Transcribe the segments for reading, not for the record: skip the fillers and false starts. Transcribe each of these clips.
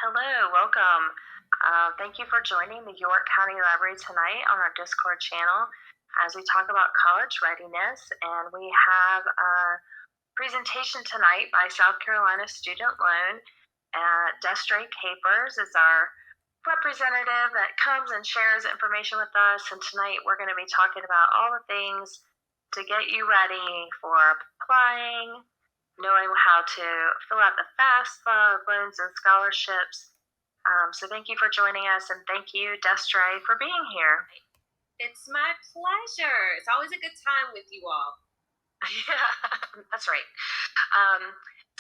Hello, welcome. Thank you for joining the York County Library tonight on our Discord channel as we talk about college readiness. And we have a presentation tonight by South Carolina Student Loan. Destra Capers is our representative that comes and shares information with us. And tonight we're going to be talking about all the things to get you ready for applying, knowing how to fill out the FAFSA, loans and scholarships. So thank you for joining us, and thank you, Destra, for being here. It's my pleasure. It's always a good time with you all. Yeah, that's right.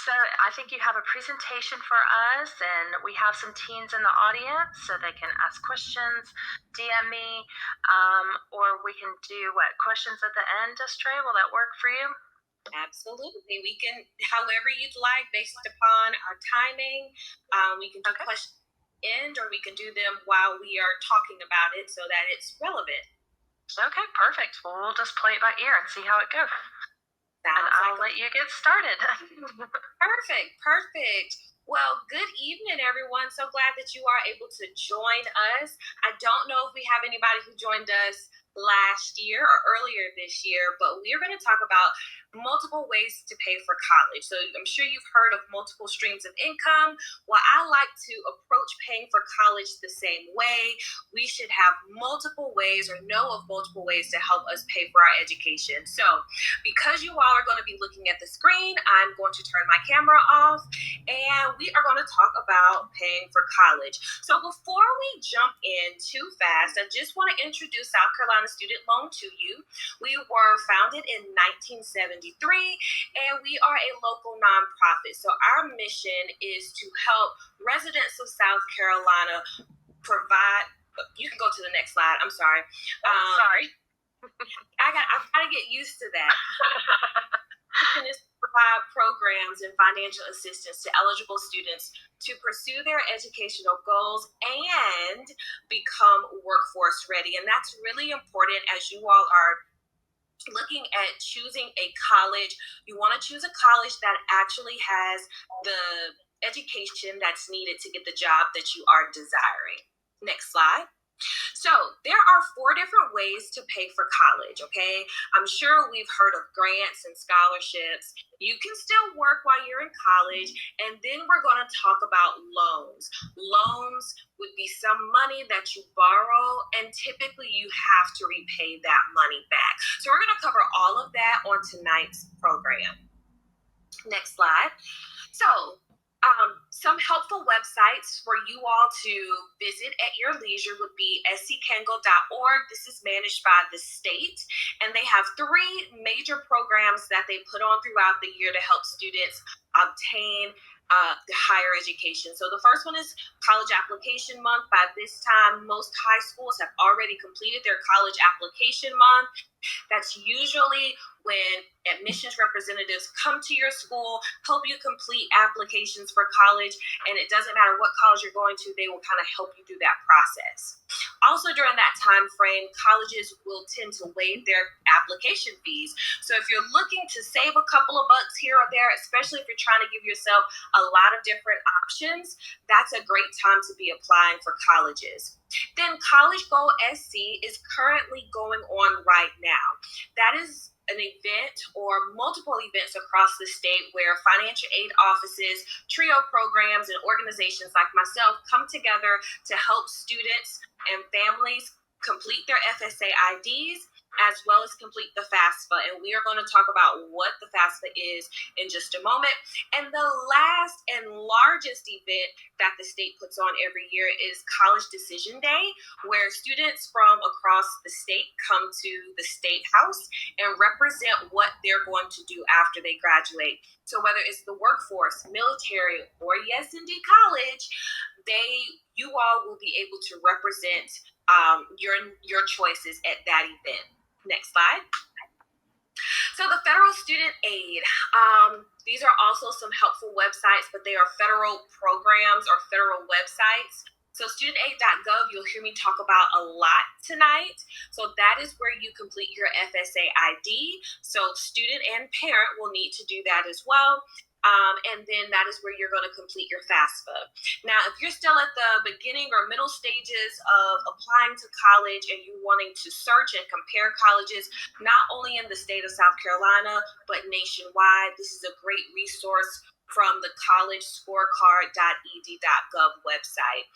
So I think you have a presentation for us, and we have some teens in the audience, so they can ask questions, DM me, or we can do questions at the end, Destra? Will that work for you? Absolutely. We can, however you'd like, based upon our timing. We can do questions end, or we can do them while we are talking about it so that it's relevant. Okay, perfect. Well, we'll just play it by ear and see how it goes. And I'll let you get started. Perfect. Well, good evening, everyone. So glad that you are able to join us. I don't know if we have anybody who joined us last year or earlier this year, but we're going to talk about multiple ways to pay for college. So I'm sure you've heard of multiple streams of income. Well, I like to approach paying for college the same way. We should have multiple ways or know of multiple ways to help us pay for our education. So because you all are going to be looking at the screen, I'm going to turn my camera off and we are going to talk about paying for college. So before we jump in too fast, I just want to introduce South Carolina Student Loan to you. We were founded in 1973 and we are a local nonprofit. So our mission is to help residents of South Carolina provide. You can go to the next slide. I'm sorry. Sorry. I've got to get used to that. Provide programs and financial assistance to eligible students to pursue their educational goals and become workforce ready. And that's really important as you all are looking at choosing a college. You want to choose a college that actually has the education that's needed to get the job that you are desiring. Next slide. So there are 4 different ways to pay for college, okay? I'm sure we've heard of grants and scholarships. You can still work while you're in college, and then we're going to talk about loans. Loans would be some money that you borrow, and typically you have to repay that money back. So we're going to cover all of that on tonight's program. Next slide. So some helpful websites for you all to visit at your leisure would be sckangle.org. This is managed by the state, and they have 3 major programs that they put on throughout the year to help students obtain the higher education. So the first one is College Application Month. By this time, most high schools have already completed their College Application Month. That's usually when admissions representatives come to your school, help you complete applications for college, and it doesn't matter what college you're going to, they will kind of help you through that process. Also during that time frame, colleges will tend to waive their application fees. So if you're looking to save a couple of bucks here or there, especially if you're trying to give yourself a lot of different options, that's a great time to be applying for colleges. Then College Go SC is currently going on right now. That is an event or multiple events across the state where financial aid offices, TRIO programs, and organizations like myself come together to help students and families complete their FSA IDs as well as complete the FAFSA. And we are going to talk about what the FAFSA is in just a moment. And the last and largest event that the state puts on every year is College Decision Day, where students from across the state come to the State House and represent what they're going to do after they graduate. So whether it's the workforce, military, or yes, indeed, college, you all will be able to represent your choices at that event. Next slide. So the federal student aid, these are also some helpful websites, but they are federal programs or federal websites. So studentaid.gov, you'll hear me talk about a lot tonight. So that is where you complete your FSA ID. So student and parent will need to do that as well. And then that is where you're going to complete your FAFSA. Now, if you're still at the beginning or middle stages of applying to college and you're wanting to search and compare colleges, not only in the state of South Carolina, but nationwide, this is a great resource from the collegescorecard.ed.gov website.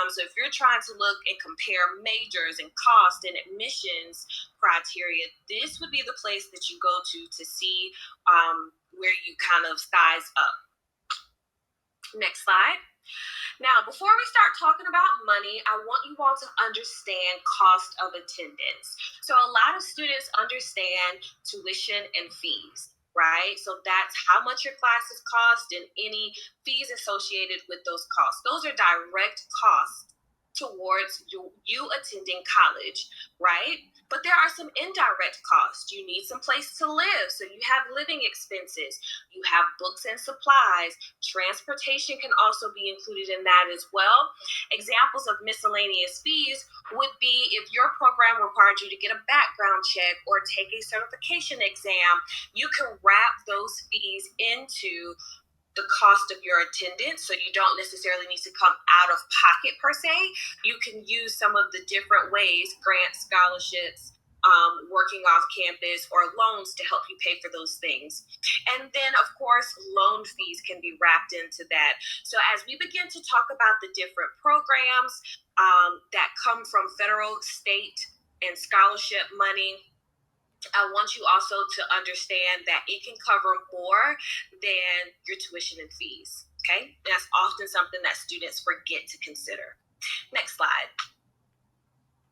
So if you're trying to look and compare majors and cost and admissions criteria, this would be the place that you go to see where you kind of size up. Next slide. Now, before we start talking about money, I want you all to understand cost of attendance. So a lot of students understand tuition and fees, right? So that's how much your classes cost and any fees associated with those costs. Those are direct costs towards you attending college, right? But there are some indirect costs. You need some place to live, so you have living expenses. You have books and supplies. Transportation can also be included in that as well. Examples of miscellaneous fees would be if your program required you to get a background check or take a certification exam, you can wrap those fees into the cost of your attendance, so you don't necessarily need to come out of pocket per se. You can use some of the different ways, grants, scholarships, working off campus, or loans to help you pay for those things. And then, of course, loan fees can be wrapped into that. So as we begin to talk about the different programs that come from federal, state, and scholarship money, I want you also to understand that it can cover more than your tuition and fees. Okay, that's often something that students forget to consider. Next slide.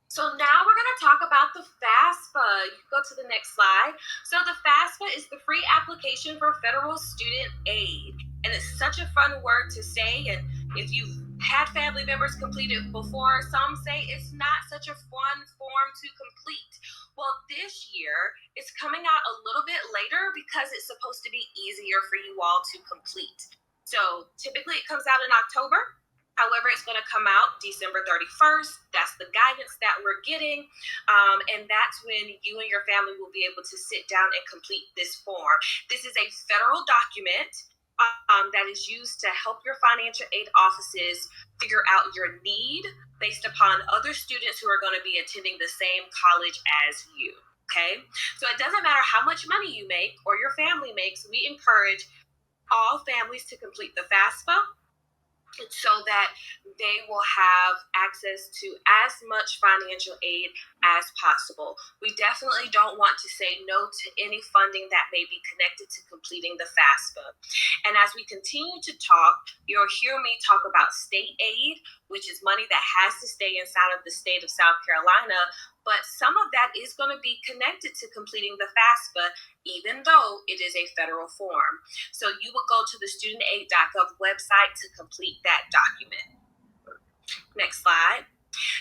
So now we're going to talk about the FAFSA. You can go to the next slide. So the FAFSA is the free application for federal student aid. And it's such a fun word to say. And if you've had family members complete it before, some say it's not such a fun form to complete. Well, this year it's coming out a little bit later because it's supposed to be easier for you all to complete. So typically it comes out in October. However, it's going to come out December 31st. That's the guidance that we're getting. And that's when you and your family will be able to sit down and complete this form. This is a federal document that is used to help your financial aid offices figure out your need based upon other students who are going to be attending the same college as you. Okay? So it doesn't matter how much money you make or your family makes, we encourage all families to complete the FAFSA so that they will have access to as much financial aid as possible. We definitely don't want to say no to any funding that may be connected to completing the FAFSA. And as we continue to talk, you'll hear me talk about state aid, which is money that has to stay inside of the state of South Carolina, but some of that is going to be connected to completing the FAFSA, even though it is a federal form. So you will go to the studentaid.gov website to complete that document. Next slide.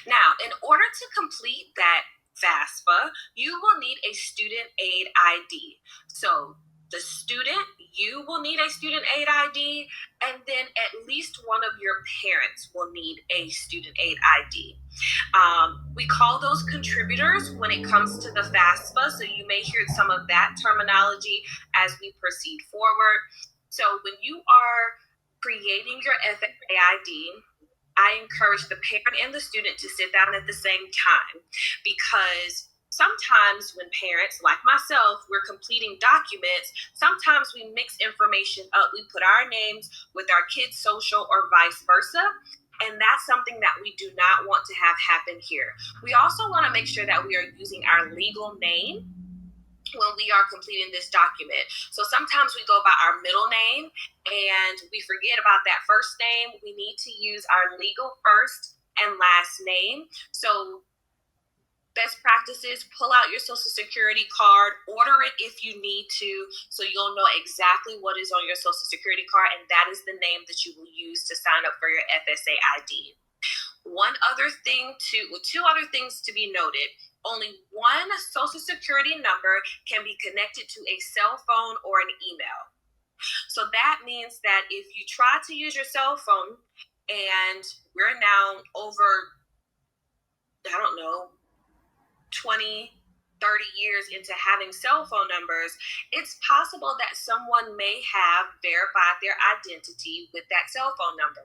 Now, in order to complete that FAFSA, you will need a student aid ID. So the student, you will need a student aid ID, and then at least one of your parents will need a student aid ID. We call those contributors when it comes to the FAFSA, so you may hear some of that terminology as we proceed forward. So when you are creating your FFA ID, I encourage the parent and the student to sit down at the same time, because sometimes when parents, like myself, we're completing documents, sometimes we mix information up. We put our names with our kids' social or vice versa. And that's something that we do not want to have happen here. We also want to make sure that we are using our legal name when we are completing this document. So sometimes we go by our middle name and we forget about that first name. We need to use our legal first and last name. So best practices, pull out your social security card, order it if you need to, so you'll know exactly what is on your social security card, and that is the name that you will use to sign up for your FSA ID. Two other things to be noted. Only one social security number can be connected to a cell phone or an email. So that means that if you try to use your cell phone, and we're now over, 20, 30 years into having cell phone numbers, it's possible that someone may have verified their identity with that cell phone number.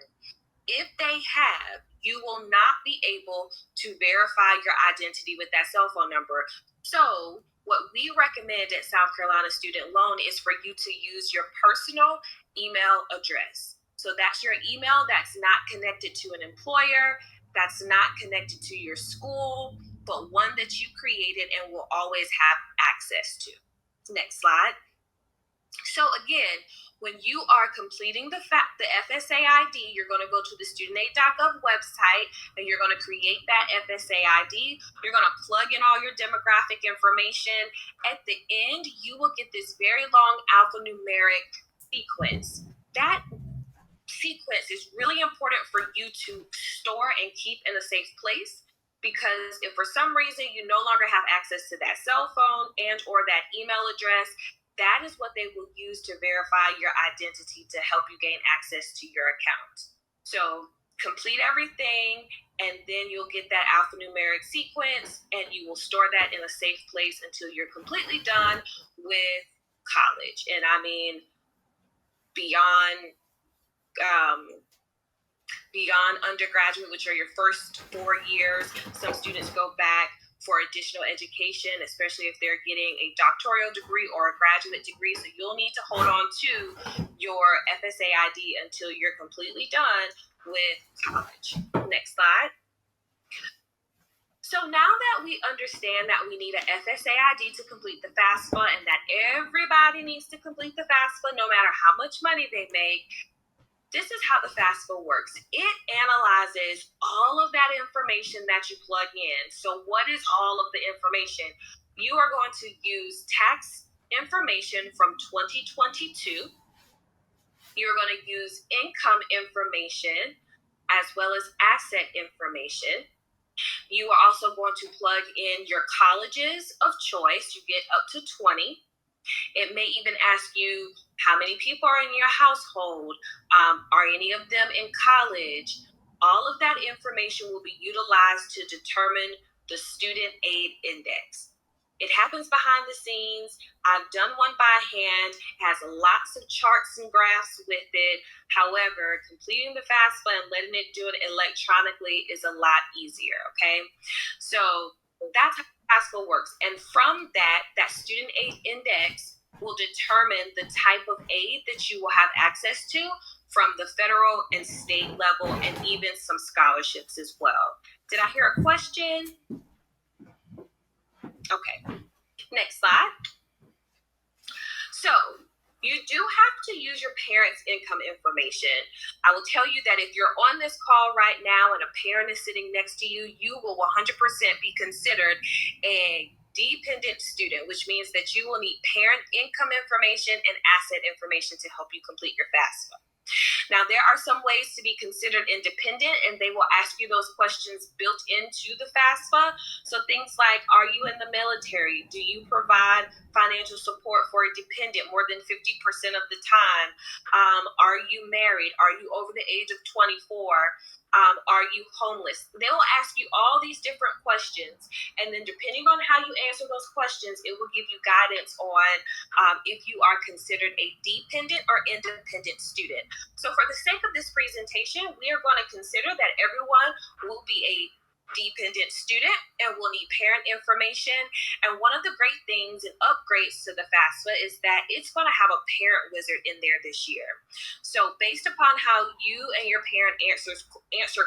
If they have, you will not be able to verify your identity with that cell phone number. So what we recommend at South Carolina Student Loan is for you to use your personal email address. So that's your email that's not connected to an employer, that's not connected to your school, but one that you created and will always have access to. Next slide. So again, when you are completing the FSA ID, you're going to go to the studentaid.gov website and you're going to create that FSA ID. You're going to plug in all your demographic information. At the end, you will get this very long alphanumeric sequence. That sequence is really important for you to store and keep in a safe place, because if for some reason you no longer have access to that cell phone and or that email address, that is what they will use to verify your identity to help you gain access to your account. So complete everything, and then you'll get that alphanumeric sequence, and you will store that in a safe place until you're completely done with college. And I mean, beyond undergraduate, which are your first 4 years. Some students go back for additional education, especially if they're getting a doctoral degree or a graduate degree. So you'll need to hold on to your FSA ID until you're completely done with college. Next slide. So now that we understand that we need an FSA ID to complete the FAFSA and that everybody needs to complete the FAFSA no matter how much money they make, this is how the FAFSA works. It analyzes all of that information that you plug in. So what is all of the information? You are going to use tax information from 2022. You're going to use income information as well as asset information. You are also going to plug in your colleges of choice. You get up to 20. It may even ask you how many people are in your household. Are any of them in college? All of that information will be utilized to determine the student aid index. It happens behind the scenes. I've done one by hand. It has lots of charts and graphs with it. However, completing the FAFSA and letting it do it electronically is a lot easier, okay? So that's how FAFSA works. And from that student aid index will determine the type of aid that you will have access to from the federal and state level, and even some scholarships as well. Did I hear a question? Okay, next slide. So you do have to use your parents' income information. I will tell you that if you're on this call right now and a parent is sitting next to you, you will 100% be considered a dependent student, which means that you will need parent income information and asset information to help you complete your FAFSA. Now, there are some ways to be considered independent, and they will ask you those questions built into the FAFSA. So things like, are you in the military? Do you provide financial support for a dependent more than 50% of the time? Are you married? Are you over the age of 24? Are you homeless? They will ask you all these different questions, and then depending on how you answer those questions, it will give you guidance on if you are considered a dependent or independent student. So for the sake of this presentation, we are going to consider that everyone will be a dependent student and will need parent information. And one of the great things and upgrades to the FAFSA is that it's going to have a parent wizard in there this year. So based upon how you and your parent answer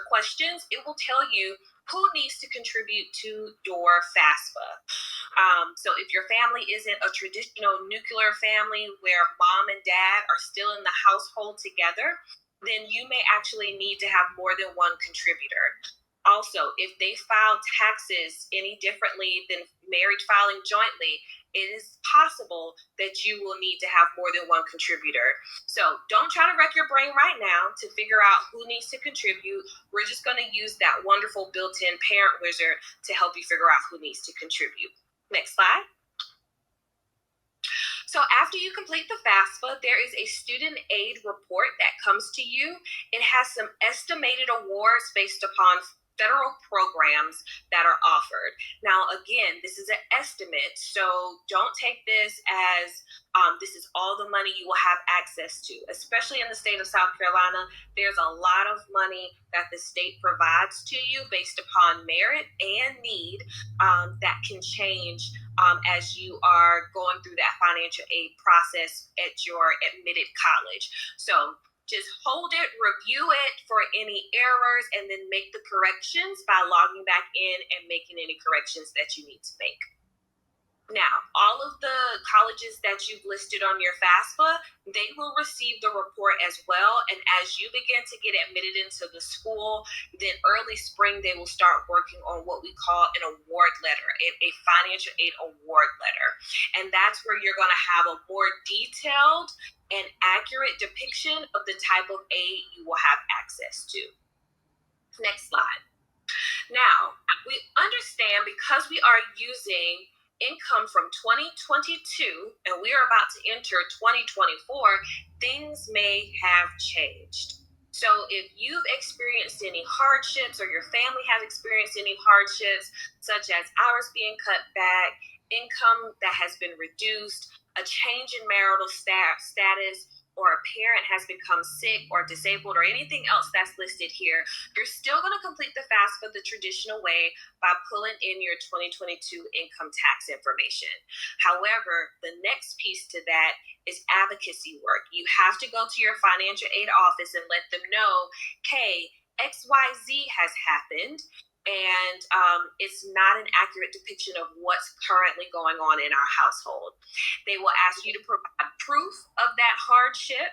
questions, it will tell you who needs to contribute to your FAFSA. So if your family isn't a traditional nuclear family where mom and dad are still in the household together, then you may actually need to have more than one contributor. Also, if they file taxes any differently than married filing jointly, it is possible that you will need to have more than one contributor. So don't try to wreck your brain right now to figure out who needs to contribute. We're just going to use that wonderful built-in parent wizard to help you figure out who needs to contribute. Next slide. So after you complete the FAFSA, there is a student aid report that comes to you. It has some estimated awards based upon federal programs that are offered. Now, again, this is an estimate, so don't take this as this is all the money you will have access to. Especially in the state of South Carolina, there's a lot of money that the state provides to you based upon merit and need that can change as you are going through that financial aid process at your admitted college. So just hold it, review it for any errors, and then make the corrections by logging back in and making any corrections that you need to make. Now, all of the colleges that you've listed on your FAFSA, they will receive the report as well. And as you begin to get admitted into the school, then early spring, they will start working on what we call an award letter, a financial aid award letter. And that's where you're going to have a more detailed and accurate depiction of the type of aid you will have access to. Next slide. Now, we understand because we are using income from 2022 and we are about to enter 2024, things may have changed. So if you've experienced any hardships or your family has experienced any hardships, such as hours being cut back, income that has been reduced, a change in marital status, or a parent has become sick or disabled, or anything else that's listed here, you're still going to complete the FAFSA the traditional way by pulling in your 2022 income tax information. However, the next piece to that is advocacy work. You have to go to your financial aid office and let them know, hey, XYZ has happened, and it's not an accurate depiction of what's currently going on in our household. They will ask you to provide proof of that hardship,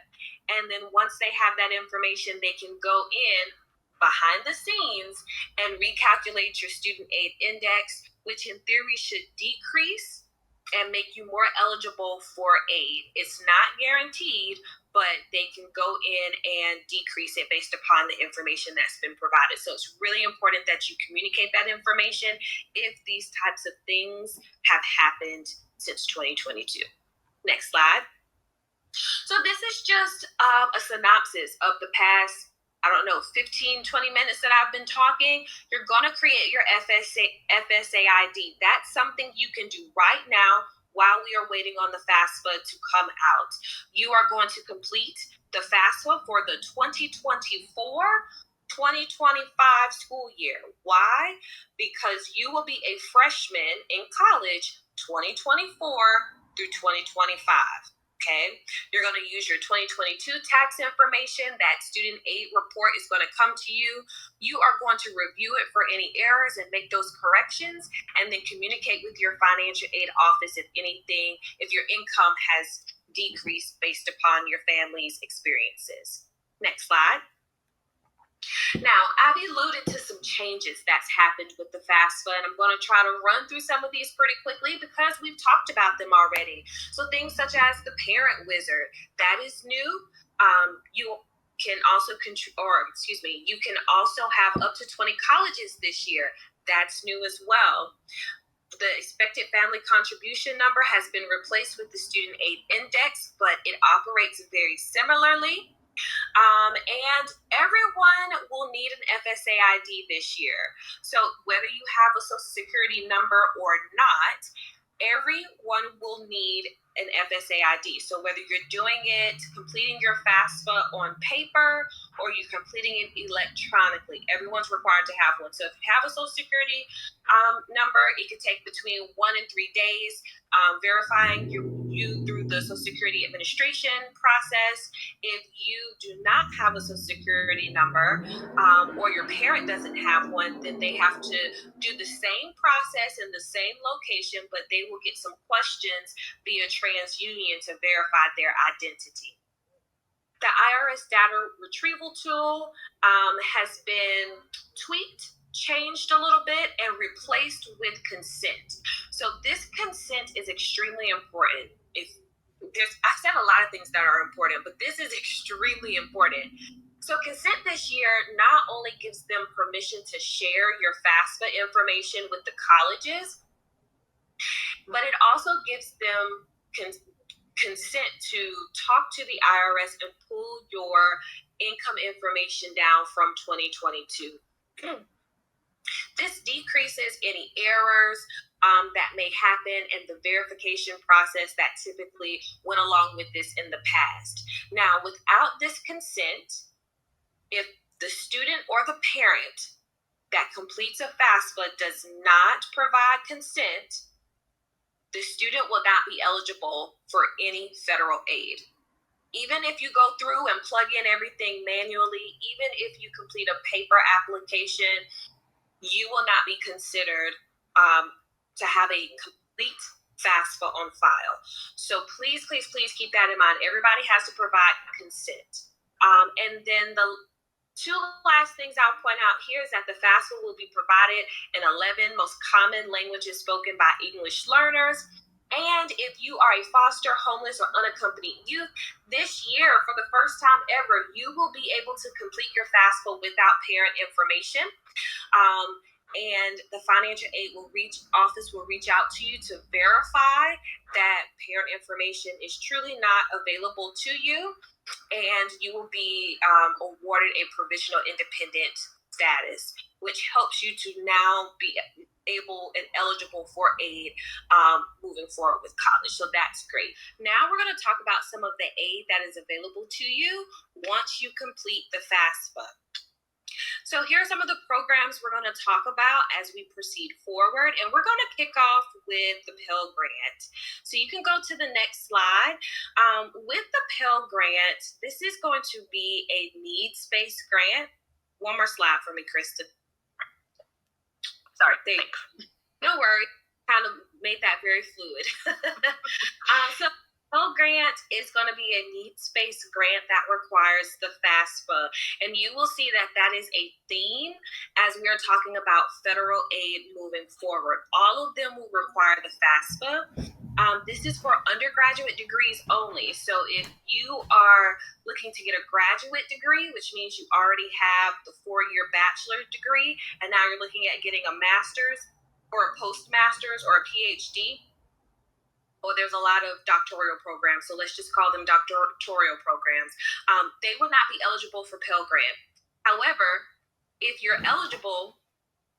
and then once they have that information, they can go in behind the scenes and recalculate your student aid index, which in theory should decrease and make you more eligible for aid. It's not guaranteed, but they can go in and decrease it based upon the information that's been provided. So it's really important that you communicate that information if these types of things have happened since 2022. Next slide. So this is just a synopsis of the past 15, 20 minutes that I've been talking. You're going to create your FSA ID. That's something you can do right now while we are waiting on the FAFSA to come out. You are going to complete the FAFSA for the 2024-2025 school year. Why? Because you will be a freshman in college 2024 through 2025. Okay, you're going to use your 2022 tax information. That student aid report is going to come to you. You are going to review it for any errors and make those corrections, and then communicate with your financial aid office if your income has decreased based upon your family's experiences. Next slide. Now, I've alluded to some changes that's happened with the FAFSA, and I'm going to try to run through some of these pretty quickly because we've talked about them already. So things such as the parent wizard, that is new. You can also you can also have up to 20 colleges this year. That's new as well. The expected family contribution number has been replaced with the student aid index, but it operates very similarly. And everyone will need an FSA ID this year. So whether you have a Social Security number or not, everyone will need an FSA ID. So whether you're doing it, completing your FAFSA on paper, or you're completing it electronically, everyone's required to have one. So if you have a Social Security number, it could take between 1 and 3 days. Verifying you through the Social Security Administration process. If you do not have a Social Security number, or your parent doesn't have one, then they have to do the same process in the same location, but they will get some questions via TransUnion to verify their identity. The IRS data retrieval tool has been tweaked, changed a little bit, and replaced with consent. So this consent is extremely important. I said a lot of things that are important, but this is extremely important. So consent this year not only gives them permission to share your FAFSA information with the colleges, but it also gives them consent to talk to the IRS and pull your income information down from 2022. This decreases any errors that may happen and the verification process that typically went along with this in the past. Now, without this consent, if the student or the parent that completes a FAFSA does not provide consent, the student will not be eligible for any federal aid. Even if you go through and plug in everything manually, even if you complete a paper application, you will not be considered to have a complete FAFSA on file. So please, please, please keep that in mind. Everybody has to provide consent. And then the two last things I'll point out here is that the FAFSA will be provided in 11 most common languages spoken by English learners. And if you are a foster, homeless, or unaccompanied youth, this year, for the first time ever, you will be able to complete your FAFSA without parent information. And the financial aid office will reach out to you to verify that parent information is truly not available to you, and you will be awarded a provisional independent status, which helps you to now be able and eligible for aid moving forward with college. So that's great. Now we're going to talk about some of the aid that is available to you once you complete the FAFSA. So here are some of the programs we're going to talk about as we proceed forward, and we're going to kick off with the Pell Grant. So you can go to the next slide. With the Pell Grant, this is going to be a needs-based grant. One more slide for me, Krista. Sorry, no worries. Kind of made that very fluid. So Pell Grant is going to be a needs-based grant that requires the FAFSA. And you will see that that is a theme as we are talking about federal aid moving forward. All of them will require the FAFSA. This is for undergraduate degrees only. So if you are looking to get a graduate degree, which means you already have the 4-year bachelor's degree, and now you're looking at getting a master's or a postmaster's or a PhD, or there's a lot of doctoral programs, so let's just call them doctoral programs, they will not be eligible for Pell Grant. However, if you're eligible,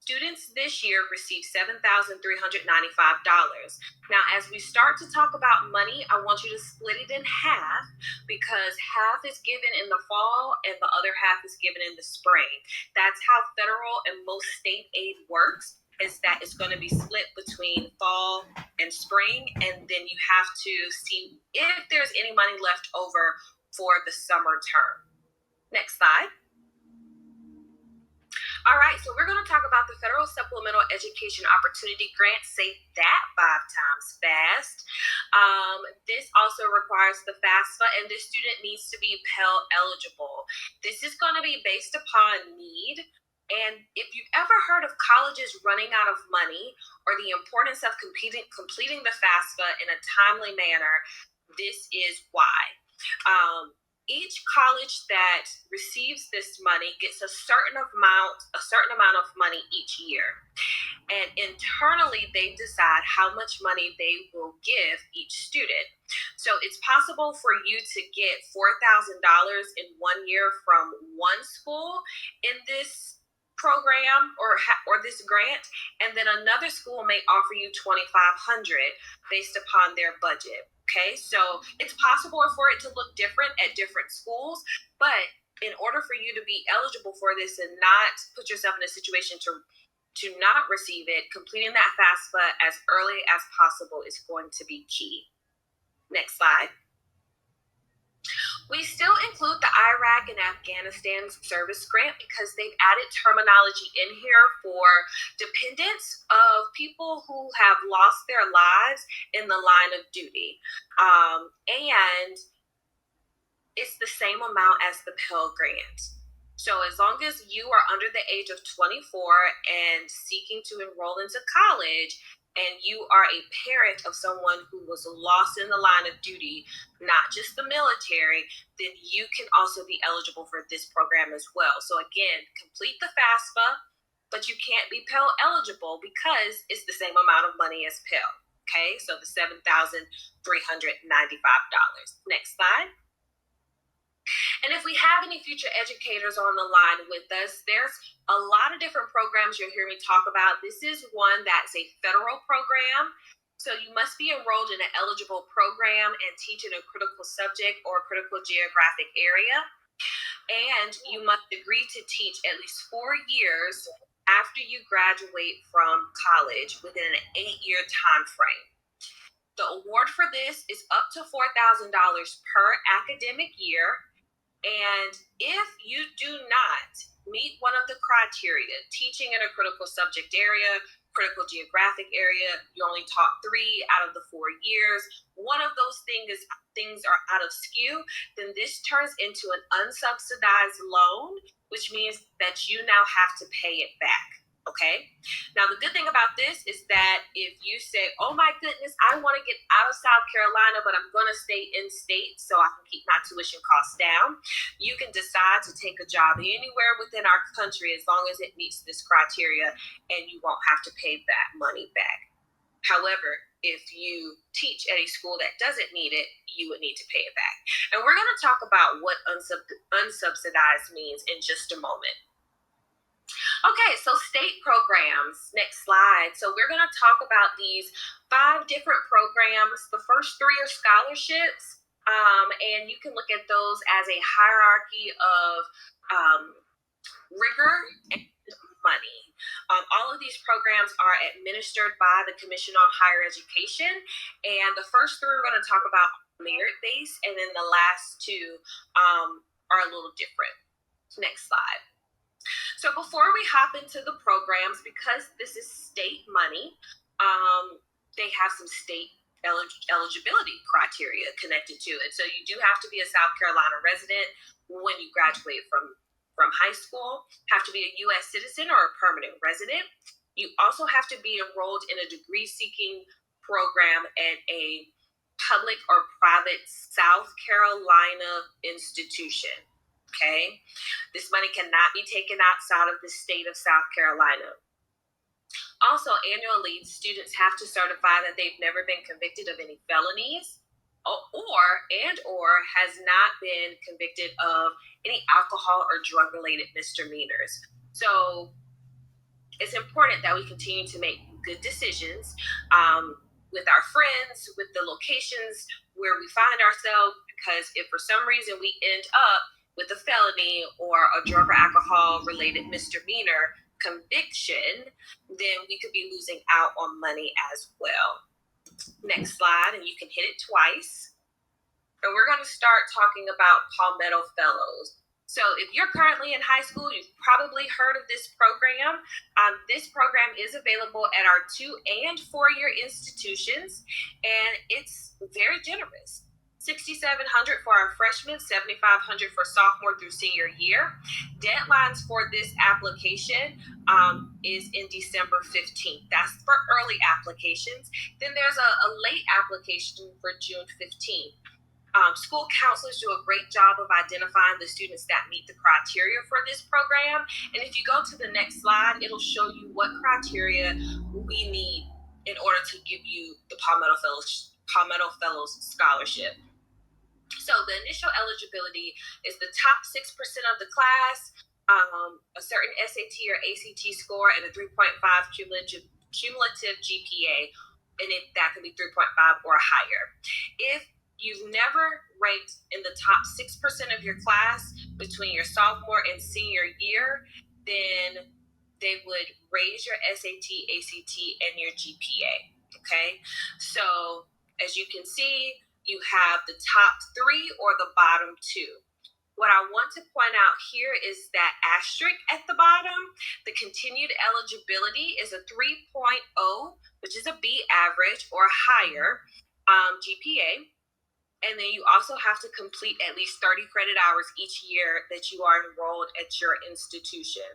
students this year receive $7,395. Now, as we start to talk about money, I want you to split it in half, because half is given in the fall and the other half is given in the spring. That's how federal and most state aid works, is that it's going to be split between fall and spring, and then you have to see if there's any money left over for the summer term. Next slide. All right, so we're going to talk about the Federal Supplemental Education Opportunity Grant. Say that 5 times fast. This also requires the FAFSA, and this student needs to be Pell eligible. This is going to be based upon need. And if you've ever heard of colleges running out of money or the importance of completing the FAFSA in a timely manner, this is why. Each college that receives this money gets a certain amount of money each year. And internally, they decide how much money they will give each student. So it's possible for you to get $4,000 in 1 year from one school in this program or this grant, and then another school may offer you $2,500 based upon their budget. Okay, so it's possible for it to look different at different schools, but in order for you to be eligible for this and not put yourself in a situation to not receive it, completing that FAFSA as early as possible is going to be key. Next slide. We still include the Iraq and Afghanistan service grant because they've added terminology in here for dependents of people who have lost their lives in the line of duty. And it's the same amount as the Pell Grant. So as long as you are under the age of 24 and seeking to enroll into college, and you are a parent of someone who was lost in the line of duty, not just the military, then you can also be eligible for this program as well. So again, complete the FAFSA, but you can't be Pell eligible because it's the same amount of money as Pell. Okay, so the $7,395. Next slide. And if we have any future educators on the line with us, there's a lot of different programs you'll hear me talk about. This is one that's a federal program. So you must be enrolled in an eligible program and teach in a critical subject or critical geographic area. And you must agree to teach at least 4 years after you graduate from college within an 8-year time frame. The award for this is up to $4,000 per academic year. And if you do not meet one of the criteria, teaching in a critical subject area, critical geographic area, you only taught 3 out of the 4 years, one of those things are out of skew, then this turns into an unsubsidized loan, which means that you now have to pay it back. Okay. Now, the good thing about this is that if you say, oh my goodness, I want to get out of South Carolina, but I'm going to stay in state so I can keep my tuition costs down, you can decide to take a job anywhere within our country as long as it meets this criteria, and you won't have to pay that money back. However, if you teach at a school that doesn't need it, you would need to pay it back. And we're going to talk about what unsubsidized means in just a moment. Okay, so state programs. Next slide. So we're going to talk about these 5 different programs. The first 3 are scholarships, and you can look at those as a hierarchy of rigor and money. All of these programs are administered by the Commission on Higher Education, and the first 3 we're going to talk about merit-based, and then the last 2 are a little different. Next slide. So before we hop into the programs, because this is state money, they have some state eligibility criteria connected to it. So you do have to be a South Carolina resident when you graduate from high school, have to be a U.S. citizen or a permanent resident. You also have to be enrolled in a degree-seeking program at a public or private South Carolina institution. Okay, this money cannot be taken outside of the state of South Carolina. Also, annually, students have to certify that they've never been convicted of any felonies or has not been convicted of any alcohol or drug-related misdemeanors. So it's important that we continue to make good decisions with our friends, with the locations where we find ourselves, because if for some reason we end up with a felony or a drug or alcohol related misdemeanor conviction, then we could be losing out on money as well. Next slide, and you can hit it twice. And we're going to start talking about Palmetto Fellows. So if you're currently in high school, you've probably heard of this program. This program is available at our 2- and 4-year institutions, and it's very generous. $6,700 for our freshmen, $7,500 for sophomore through senior year. Deadlines for this application is in December 15th. That's for early applications. Then there's a late application for June 15th. School counselors do a great job of identifying the students that meet the criteria for this program. And if you go to the next slide, it'll show you what criteria we need in order to give you the Palmetto Fellows Scholarship. So the initial eligibility is the top 6% of the class, a certain SAT or ACT score, and a 3.5 cumulative GPA, and that can be 3.5 or higher. If you've never ranked in the top 6% of your class between your sophomore and senior year, then they would raise your SAT, ACT, and your GPA. Okay, so as you can see, you have the top 3 or the bottom 2. What I want to point out here is that asterisk at the bottom. The continued eligibility is a 3.0, which is a B average or higher GPA. And then you also have to complete at least 30 credit hours each year that you are enrolled at your institution.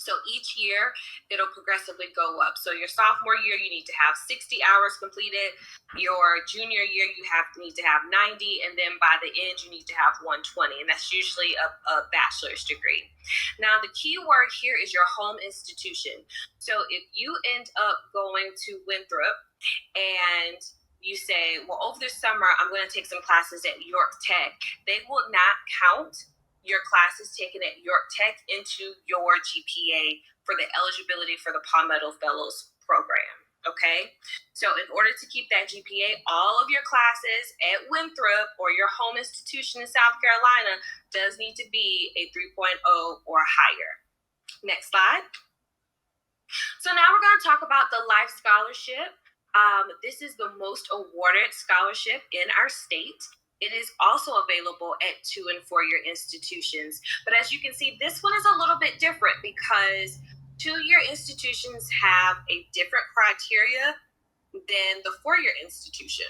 So each year, it'll progressively go up. So your sophomore year, you need to have 60 hours completed. Your junior year, you need to have 90. And then by the end, you need to have 120. And that's usually a bachelor's degree. Now, the key word here is your home institution. So if you end up going to Winthrop and you say, well, over the summer, I'm going to take some classes at York Tech. They will not count your classes taken at York Tech into your GPA for the eligibility for the Palmetto Fellows program. Okay, so in order to keep that GPA, all of your classes at Winthrop or your home institution in South Carolina does need to be a 3.0 or higher. Next slide. So now we're going to talk about the Life Scholarship. This is the most awarded scholarship in our state. It is also available at 2- and 4-year institutions. But as you can see, this one is a little bit different because 2-year institutions have a different criteria than the 4-year institution.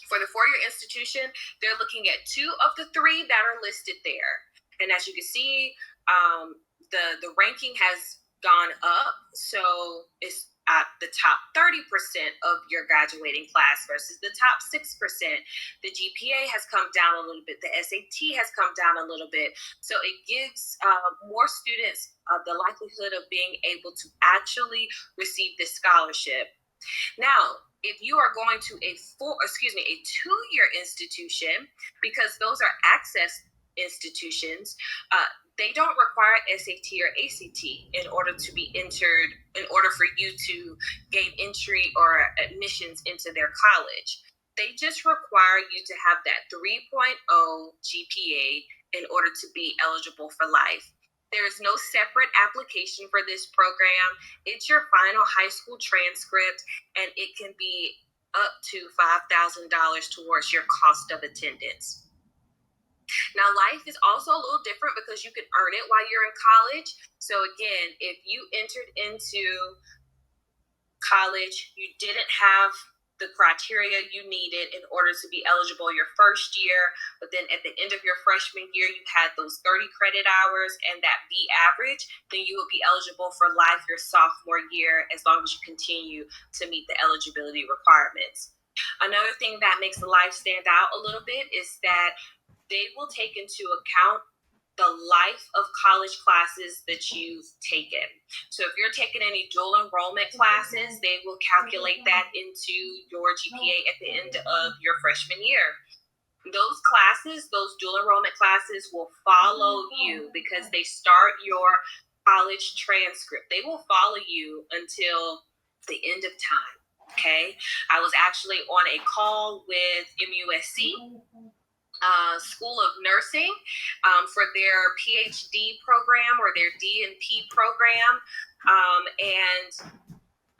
For the 4-year institution, they're looking at 2 of the 3 that are listed there. And as you can see, the ranking has gone up. So it's at the top 30% of your graduating class versus the top 6%. The GPA has come down a little bit. The SAT has come down a little bit. So it gives more students the likelihood of being able to actually receive this scholarship. Now, if you are going to a 2-year institution, because those are access institutions, they don't require SAT or ACT in order to be entered, in order for you to gain entry or admissions into their college. They just require you to have that 3.0 GPA in order to be eligible for life. There is no separate application for this program. It's your final high school transcript, and it can be up to $5,000 towards your cost of attendance. Now, life is also a little different because you can earn it while you're in college. So again, if you entered into college, you didn't have the criteria you needed in order to be eligible your first year, but then at the end of your freshman year, you had those 30 credit hours and that B average, then you will be eligible for life your sophomore year as long as you continue to meet the eligibility requirements. Another thing that makes the life stand out a little bit is that they will take into account the life of college classes that you've taken. So if you're taking any dual enrollment classes, they will calculate that into your GPA at the end of your freshman year. Those classes, those dual enrollment classes, will follow you because they start your college transcript. They will follow you until the end of time. Okay. I was actually on a call with MUSC School of Nursing for their PhD program or their D&P program. And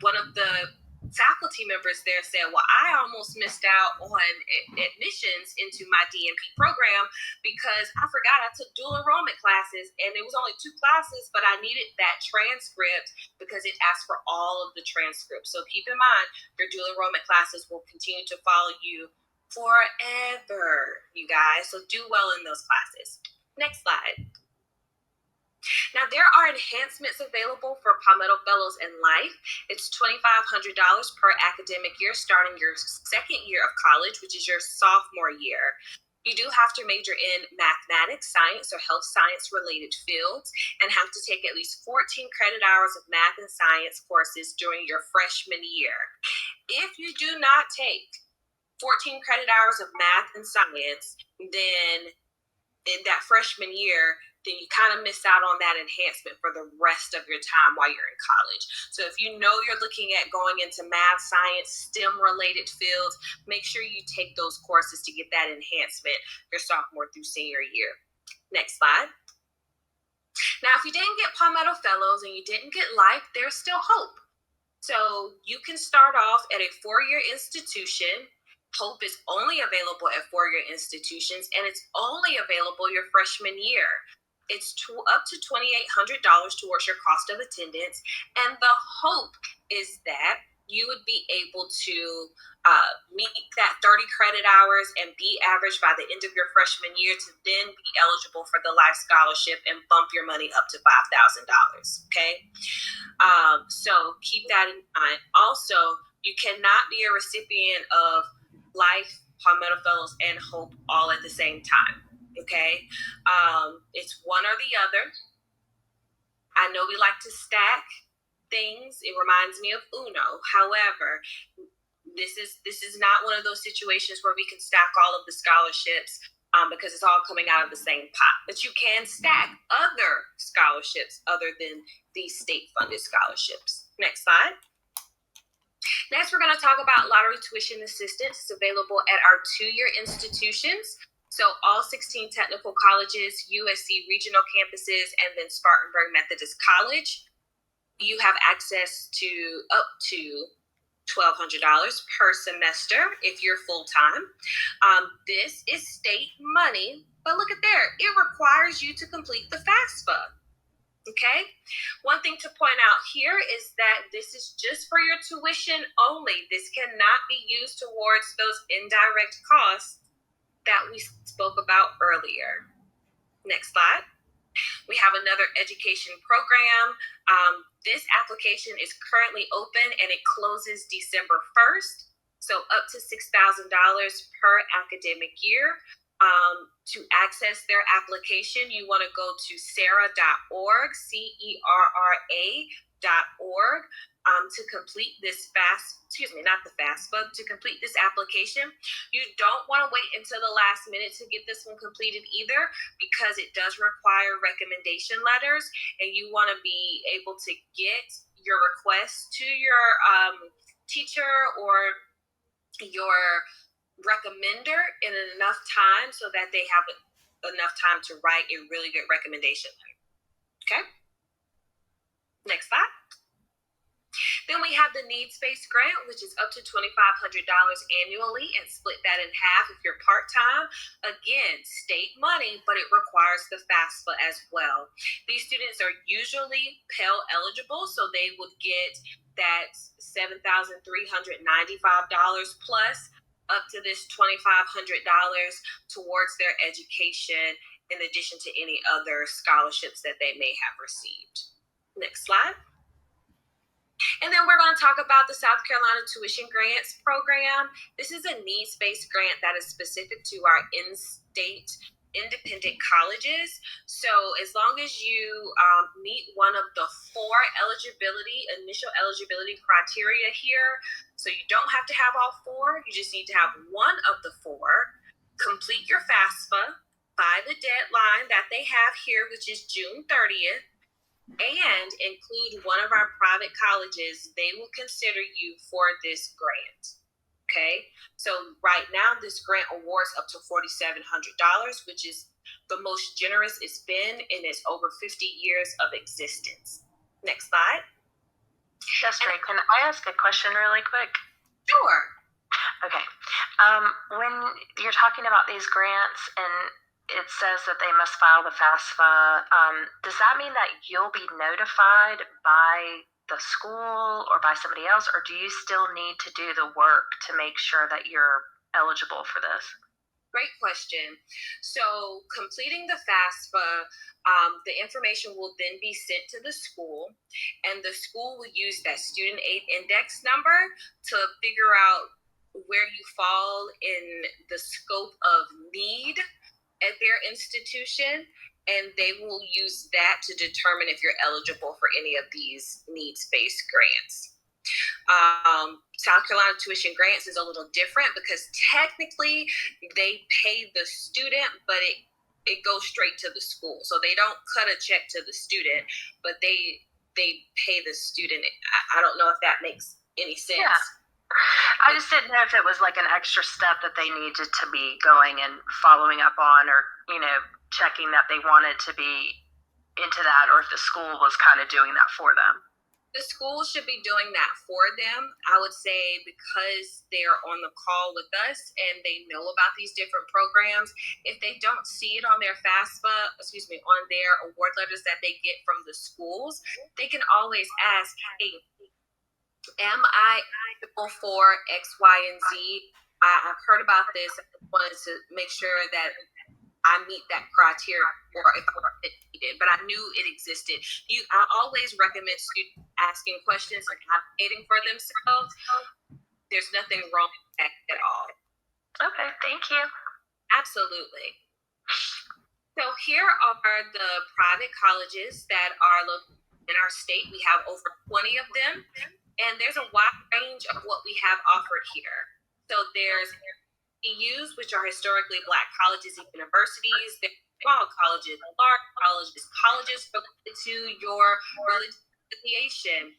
one of the faculty members there said, well, I almost missed out on admissions into my D&P program because I forgot I took dual enrollment classes, and it was only 2 classes, but I needed that transcript because it asked for all of the transcripts. So keep in mind, your dual enrollment classes will continue to follow you forever, you guys. So do well in those classes. Next slide. Now, there are enhancements available for Palmetto Fellows in Life. It's $2,500 per academic year starting your second year of college, which is your sophomore year. You do have to major in mathematics, science, or health science related fields and have to take at least 14 credit hours of math and science courses during your freshman year. If you do not take 14 credit hours of math and science, then in that freshman year, then you kind of miss out on that enhancement for the rest of your time while you're in college. So if you know you're looking at going into math, science, STEM-related fields, make sure you take those courses to get that enhancement your sophomore through senior year. Next slide. Now, if you didn't get Palmetto Fellows and you didn't get life, there's still hope. So you can start off at a 4-year institution. Hope is only available at 4-year institutions, and it's only available your freshman year. It's up to $2,800 towards your cost of attendance, and the hope is that you would be able to meet that 30 credit hours and be average by the end of your freshman year to then be eligible for the Life Scholarship and bump your money up to $5,000, okay? So keep that in mind. Also, you cannot be a recipient of Life, Palmetto Fellows, and Hope all at the same time, okay? It's one or the other. I know we like to stack things. It reminds me of Uno. However, this is not one of those situations where we can stack all of the scholarships because it's all coming out of the same pot. But you can stack other scholarships other than these state-funded scholarships. Next slide. Next, we're going to talk about lottery tuition assistance. It's available at our two-year institutions. So all 16 technical colleges, USC regional campuses, and then Spartanburg Methodist College. You have access to up to $1,200 per semester if you're full-time. This is state money, but look at there. It requires you to complete the FAFSA. Okay, one thing to point out here is that this is just for your tuition only. This cannot be used towards those indirect costs that we spoke about earlier. Next slide. We have another education program. This application is currently open and it closes December 1st. So up to $6,000 per academic year. To access their application, you want to go to CERA.org, CERRA.org, to complete this to complete this application. You don't want to wait until the last minute to get this one completed either, because it does require recommendation letters, and you want to be able to get your request to your teacher or your recommender in enough time so that they have enough time to write a really good recommendation letter. Okay? Next slide. Then we have the needs-based grant, which is up to $2,500 annually, and split that in half if you're part-time. Again, state money, but it requires the FAFSA as well. These students are usually Pell eligible, so they would get that $7,395 plus up to this $2,500 towards their education, in addition to any other scholarships that they may have received. Next slide. And then we're going to talk about the South Carolina Tuition Grants Program. This is a needs-based grant that is specific to our in-state independent colleges. So as long as you meet one of the four initial eligibility criteria here, so you don't have to have all four, you just need to have one of the four, complete your FAFSA by the deadline that they have here, which is June 30th, and include one of our private colleges, they will consider you for this grant. Okay, so right now this grant awards up to $4,700, which is the most generous it's been in its over 50 years of existence. Next slide. Destra, can I ask a question really quick? Sure. Okay. When you're talking about these grants and it says that they must file the FAFSA, does that mean that you'll be notified by the school or by somebody else, or do you still need to do the work to make sure that you're eligible for this? Great question. So completing the FAFSA, the information will then be sent to the school, and the school will use that student aid index number to figure out where you fall in the scope of need at their institution, and they will use that to determine if you're eligible for any of these needs-based grants. South Carolina tuition grants is a little different because technically they pay the student, but it goes straight to the school. So they don't cut a check to the student, but they pay the student. I don't know if that makes any sense. Yeah. I just didn't know if it was like an extra step that they needed to be going and following up on, or, checking that they wanted to be into that, or if the school was kind of doing that for them. The school should be doing that for them. I would say because they're on the call with us and they know about these different programs, if they don't see it on their on their award letters that they get from the schools, they can always ask, hey, am I eligible for X, Y, and Z? I've heard about this. I wanted to make sure that I meet that criteria, or if it needed, but I knew it existed. I always recommend students asking questions and advocating for themselves. There's nothing wrong with that at all. Okay, thank you. Absolutely. So here are the private colleges that are located in our state. We have over 20 of them, And there's a wide range of what we have offered here. So there's HBCUs, which are historically Black colleges and universities. There's small colleges, large colleges, colleges related to your religious affiliation.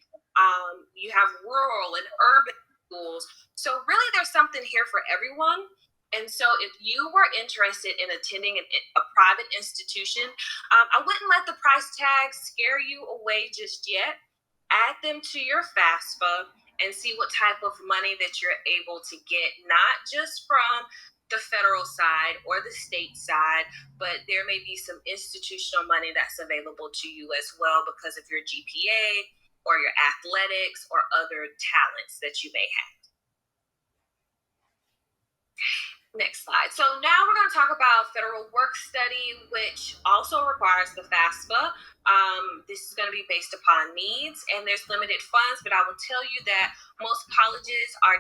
You have rural and urban schools. So really, there's something here for everyone. And so, if you were interested in attending a private institution, I wouldn't let the price tag scare you away just yet. Add them to your FAFSA and see what type of money that you're able to get, not just from the federal side or the state side, but there may be some institutional money that's available to you as well because of your GPA or your athletics or other talents that you may have. Next slide. So now we're going to talk about federal work study, which also requires the FAFSA. This is going to be based upon needs, and there's limited funds, but I will tell you that most colleges are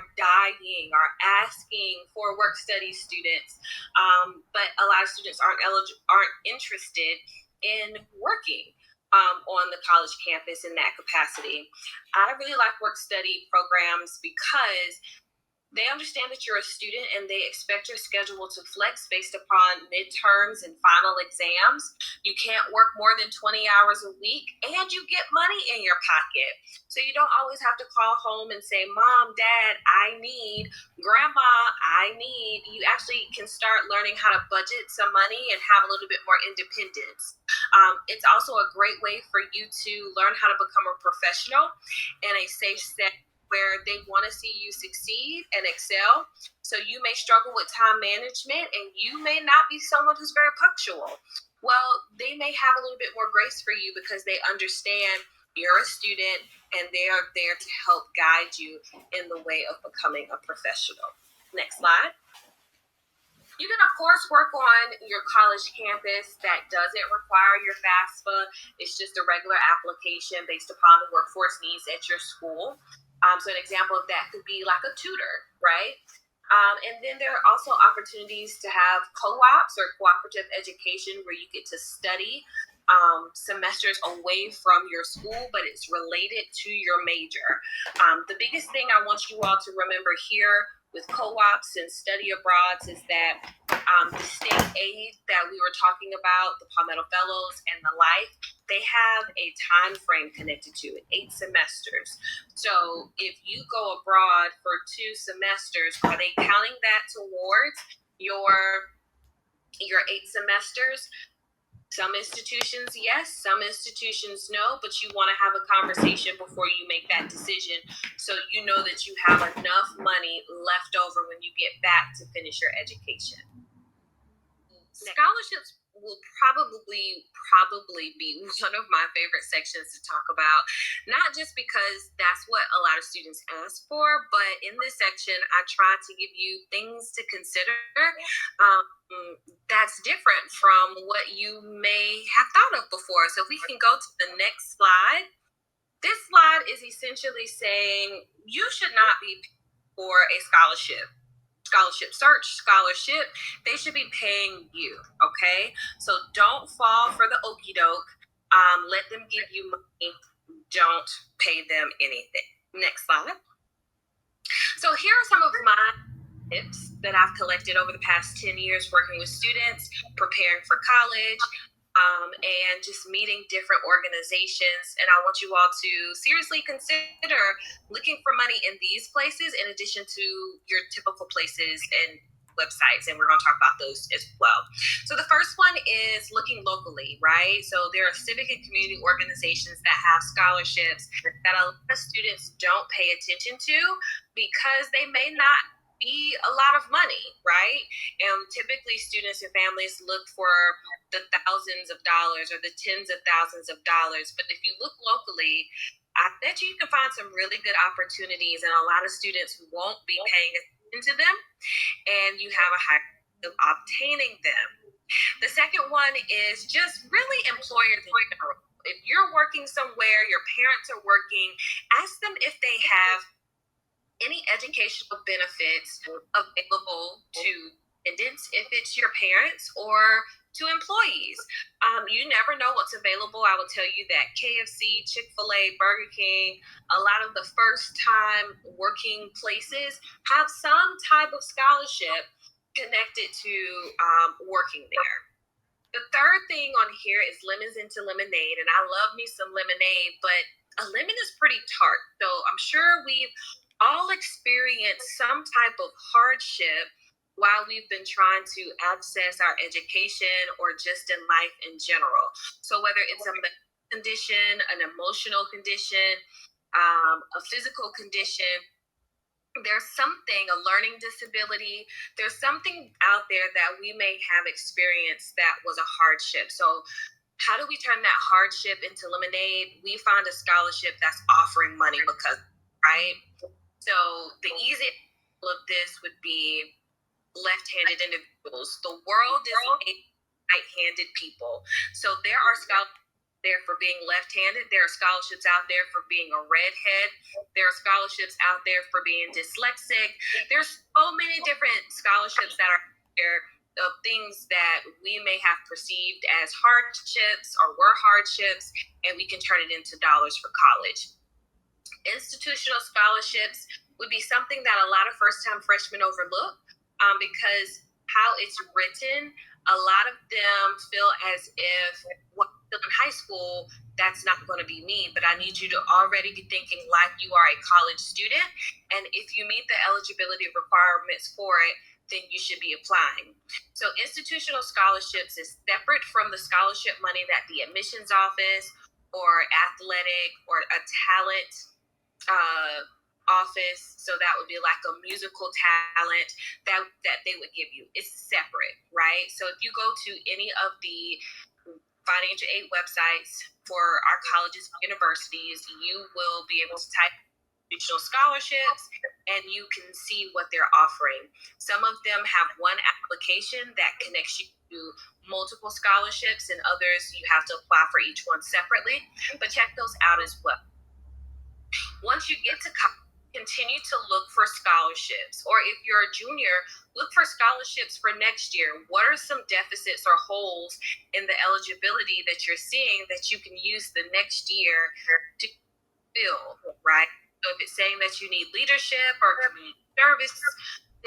asking for work study students, but a lot of students aren't interested in working on the college campus in that capacity. I really like work study programs because they understand that you're a student and they expect your schedule to flex based upon midterms and final exams. You can't work more than 20 hours a week and you get money in your pocket. So you don't always have to call home and say, Mom, Dad, I need, Grandma, I need. You actually can start learning how to budget some money and have a little bit more independence. It's also a great way for you to learn how to become a professional in a safe setting where they want to see you succeed and excel. So you may struggle with time management and you may not be someone who's very punctual. Well, they may have a little bit more grace for you because they understand you're a student and they are there to help guide you in the way of becoming a professional. Next slide. You can, of course, work on your college campus that doesn't require your FAFSA. It's just a regular application based upon the workforce needs at your school. So an example of that could be like a tutor, right? And then there are also opportunities to have co-ops or cooperative education where you get to study semesters away from your school, but it's related to your major. The biggest thing I want you all to remember here with co-ops and study abroads is that the state aid that we were talking about, the Palmetto Fellows and the like, they have a time frame connected to it, 8 semesters. So if you go abroad for 2 semesters, are they counting that towards your 8 semesters? Some institutions, yes. Some institutions, no. But you want to have a conversation before you make that decision so you know that you have enough money left over when you get back to finish your education. Scholarships will probably be one of my favorite sections to talk about, not just because that's what a lot of students ask for, but in this section I try to give you things to consider that's different from what you may have thought of before. So if we can go to the next slide. This slide is essentially saying you should not be paying for a scholarship search, scholarship, they should be paying you, okay? So don't fall for the okie doke. Let them give you money. Don't pay them anything. Next slide. So here are some of my tips that I've collected over the past 10 years working with students, preparing for college, and just meeting different organizations. And I want you all to seriously consider looking for money in these places in addition to your typical places and websites, and we're going to talk about those as well. So the first one is looking locally, right? So there are civic and community organizations that have scholarships that a lot of students don't pay attention to because they may not be a lot of money, right? And typically students and families look for the thousands of dollars or the tens of thousands of dollars. But if you look locally, I bet you can find some really good opportunities, and a lot of students won't be paying attention to them, and you have a high chance of obtaining them. The second one is just really employers in general. If you're working somewhere, your parents are working, ask them if they have any educational benefits available to attendants, if it's your parents, or to employees. You never know what's available. I will tell you that KFC, Chick-fil-A, Burger King, a lot of the first time working places have some type of scholarship connected to working there. The third thing on here is lemons into lemonade, and I love me some lemonade, but a lemon is pretty tart. So I'm sure we've all experienced some type of hardship while we've been trying to access our education or just in life in general. So whether it's a medical condition, an emotional condition, a physical condition, there's something, a learning disability, there's something out there that we may have experienced that was a hardship. So how do we turn that hardship into lemonade? We find a scholarship that's offering money because, right? So the easiest of this would be left-handed individuals. The world is made right-handed people. So there are scholarships there for being left-handed. There are scholarships out there for being a redhead. There are scholarships out there for being dyslexic. There's so many different scholarships that are there of things that we may have perceived as hardships or were hardships, and we can turn it into dollars for college. Institutional scholarships would be something that a lot of first-time freshmen overlook because how it's written, a lot of them feel as if still in high school, that's not going to be me, but I need you to already be thinking like you are a college student. And if you meet the eligibility requirements for it, then you should be applying. So institutional scholarships is separate from the scholarship money that the admissions office or athletic or a talent office, so that would be like a musical talent that they would give you. It's separate, right? So if you go to any of the financial aid websites for our colleges and universities, you will be able to type institutional scholarships and you can see what they're offering. Some of them have one application that connects you to multiple scholarships, and others you have to apply for each one separately, but check those out as well. Once you get to college, continue to look for scholarships, or if you're a junior, look for scholarships for next year. What are some deficits or holes in the eligibility that you're seeing that you can use the next year to fill, right? So if it's saying that you need leadership or community service,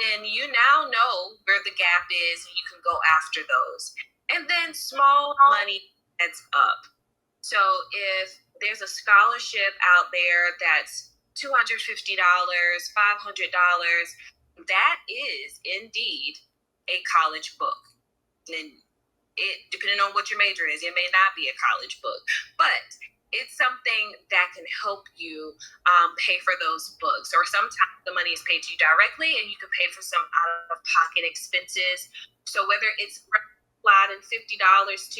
then you now know where the gap is and you can go after those. And then small money adds up. So if there's a scholarship out there that's $250, $500, that is indeed a college book. And it, depending on what your major is, it may not be a college book, but it's something that can help you pay for those books. Or sometimes the money is paid to you directly and you can pay for some out-of-pocket expenses. So whether it's sliding $50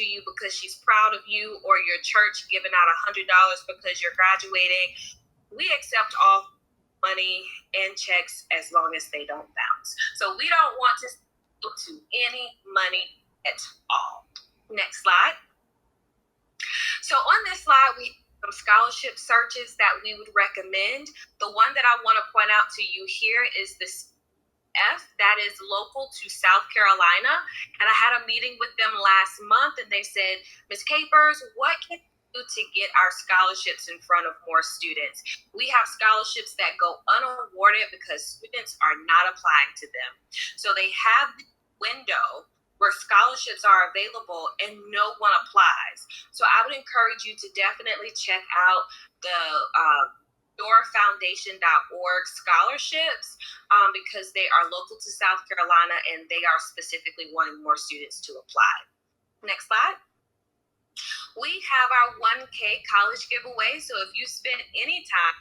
to you because she's proud of you, or your church giving out $100 because you're graduating, we accept all money and checks as long as they don't bounce. So we don't want to look to any money at all. Next slide. So on this slide, we have some scholarship searches that we would recommend. The one that I want to point out to you here is this that is local to South Carolina. And I had a meeting with them last month and they said, Ms. Capers, what can we do to get our scholarships in front of more students? We have scholarships that go unawarded because students are not applying to them. So they have the window where scholarships are available and no one applies. So I would encourage you to definitely check out the doorfoundation.org scholarships because they are local to South Carolina and they are specifically wanting more students to apply. Next slide. We have our 1K college giveaway. So if you spent any time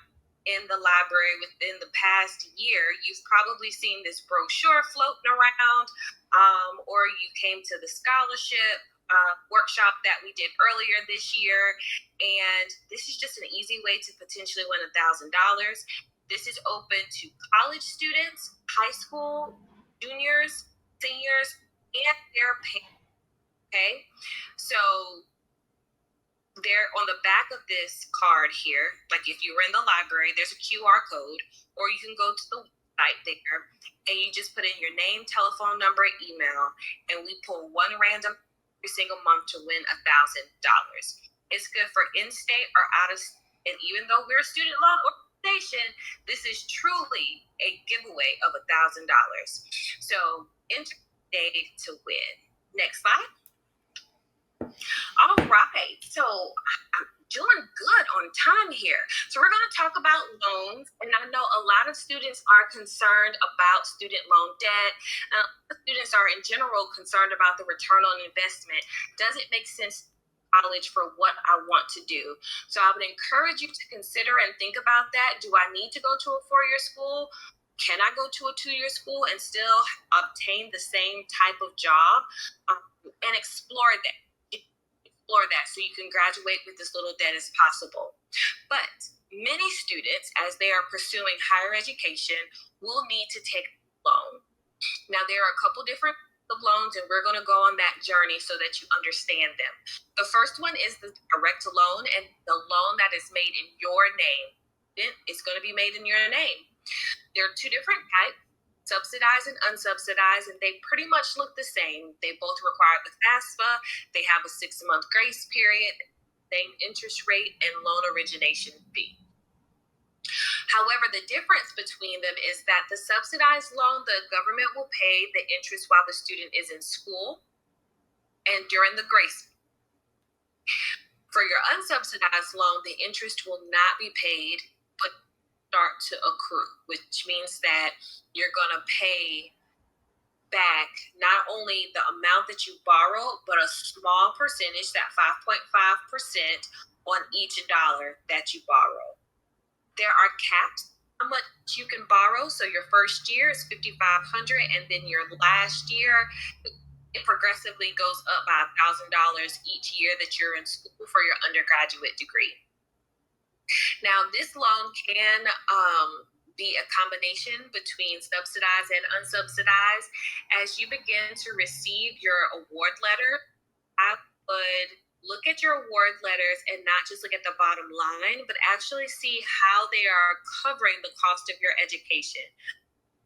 in the library within the past year, you've probably seen this brochure floating around, or you came to the scholarship workshop that we did earlier this year. And this is just an easy way to potentially win $1,000. This is open to college students, high school, juniors, seniors, and their parents. Okay, so there on the back of this card here, like if you were in the library, there's a QR code, or you can go to the site there, and you just put in your name, telephone number, email, and we pull one random every single month to win $1,000. It's good for in-state or out-of-state, and even though we're a student loan organization, this is truly a giveaway of $1,000. So enter today to win. Next slide. All right, so I'm doing good on time here. So we're going to talk about loans, and I know a lot of students are concerned about student loan debt. Students are in general concerned about the return on investment. Does it make sense college for what I want to do? So I would encourage you to consider and think about that. Do I need to go to a 4-year school? Can I go to a 2-year school and still obtain the same type of job? And explore that so you can graduate with as little debt as possible. But many students, as they are pursuing higher education, will need to take a loan. Now, there are a couple different of loans, and we're going to go on that journey so that you understand them. The first one is the direct loan, and the loan that is made in your name. It's going to be made in your name. There are two different types, subsidized and unsubsidized, and they pretty much look the same. They both require the FAFSA. They have a 6-month grace period, same interest rate, and loan origination fee. However, the difference between them is that the subsidized loan, the government will pay the interest while the student is in school and during the grace. For your unsubsidized loan, the interest will not be paid, but start to accrue, which means that you're going to pay back not only the amount that you borrowed, but a small percentage, that 5.5% on each dollar that you borrow. There are caps how much you can borrow. So your first year is $5,500, and then your last year, it progressively goes up by $1,000 each year that you're in school for your undergraduate degree. Now, this loan can be a combination between subsidized and unsubsidized. As you begin to receive your award letter, I would look at your award letters and not just look at the bottom line, but actually see how they are covering the cost of your education.